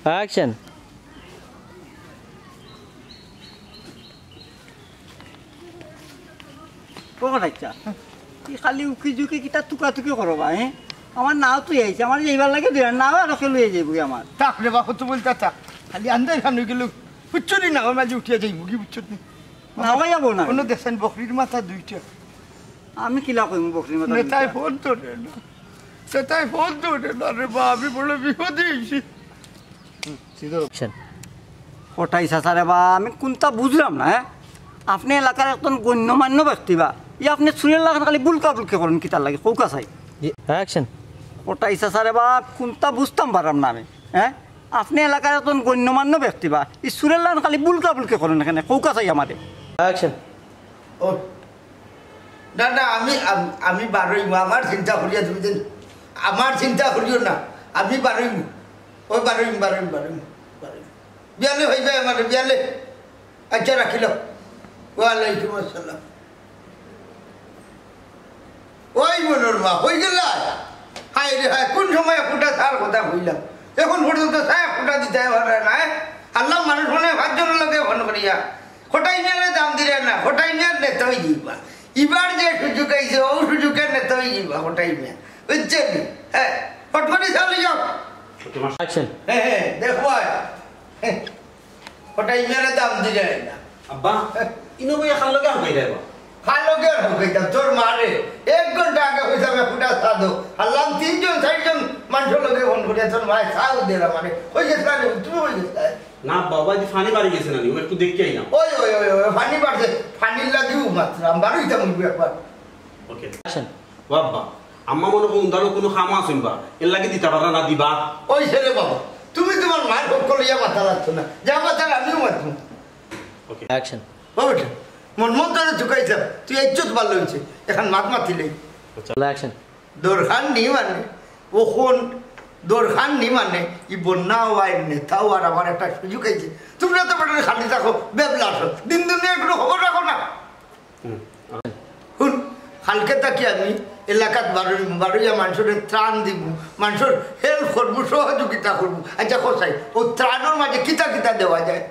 Action. আচ্ছা খালি উকি ঝুঁকি কিতা টুকাটুকি করবা হ্যাঁ আমার নাও তুই আইছে আমার এইবার লাগে দুই নাও আর লয়ে যাইব আমার তাকরে বাবা তো বলতে তা খালি আন্দাই খান গেল বুঝছনি না মাঝে উঠিয়া যাইব কি বুঝছনি নাওয়া যাবো না কোনো দেখছেন বকরির মাথা দুইটা আমি কিলা কইম বকরির মাথা নেতাই ফোন তোরে না সেটাই ফোন তোরে না রে বা আমি বড় বিপদে আইছি অ্যাকশন। ওটাই সাসারে বা আমি কোনটা বুঝলাম না হ্যাঁ আপনি এলাকার একজন গণ্যমান্য ব্যক্তি বা আপনি সুরের লাগান খালি বুলকা বুলকে করেন কিতার লাগে কৌকা চাই অ্যাকশন। ওটাই সাসারে বা কোনটা বুঝতাম পারলাম না আমি হ্যাঁ আপনি এলাকার একজন গণ্যমান্য ব্যক্তি বা এই সুরের লাগান খালি বুলকা বুলকে করেন এখানে কৌকা চাই আমাদের অ্যাকশন। ও না না আমি আমি বারোই আমার চিন্তা করিয়া তুমি দিন আমার চিন্তা করিও না আমি বারোই ওই বারোই বিয়ালে হয়ে যায় মানে বিয়ালে আচ্ছা রাখিল ওয়ালাইকুম আসসালাম ওই মনোরমা হয়ে গেল হাই রে হাই কোন সময় ফুটা তার কথা হইলাম এখন পর্যন্ত সাহেব ফুটা দিতে পারে না আল্লাহ মানুষ মনে 5 জন লোকে ফোন করিয়া হঠাই নিয়ে দাম দিলে না হঠাই নিয়ে নেতা হয়ে যাইবা এবার যে সুযোগ আইছে ও সুযোগে নেতা হয়ে যাইবা হঠাই নিয়ে বুঝছেন হ্যাঁ ফট করে চালিয়ে যাও অ্যাকশন। হ্যাঁ হ্যাঁ দেখো হঠাই নিয়ে দাম দিলে না আব্বা ইনো ভাই খান লগে আম কইরা বা খালো কে হইতা তোর মারে 1 ঘন্টা আগে হইতা মে ফুটা সাদো আল্লাহ 3 জন 4 জন মানুষ লগে ফোন করিয়া তোর ভাই সাউ দেলা মানে হই গেছে না তুমি হই গেছে না বাবা দি ফানি বাড়ি গেছে না ও একটু দেখি আইনা ওই ওই ওই ফানি বাড়ছে ফানির লাগিও মাত্র আমি বাড়িতে মুখবি একবার ওকে অ্যাকশন। বাবা আম্মা মনে কোন দাঁড়ো কোনো খামা শুনবা এর লাগি দিতে পারা না দিবা ওই ছেলে বাবা তুমি তোমার মায়ের পক্ষ লইয়া মাথা লাগছো না যা মাথা আমিও মাথু ওকে অ্যাকশন। বাবা মন মন ধরে ঝুঁকাইছিলাম তুই ইজ্জত ভালো হয়েছে এখন মাত মাতিলেই অ্যাকশন। দোরখান নি মানে ওখন দোরখান নি মানে ই বন্যা হওয়ার নেতাও আর আমার একটা সুযোগ আইছে তোমরা তো বেটার খালি থাকো বেবলা আসো দিন দুনিয়া একটু খবর রাখো না শুন কালকে থাকি আমি এলাকাত বারোইয়া মানুষের ত্রাণ দিব মানুষের হেল্প করবো সহযোগিতা করবো আচ্ছা কোথায় ও ত্রাণের মাঝে কিতা কিতা দেওয়া যায়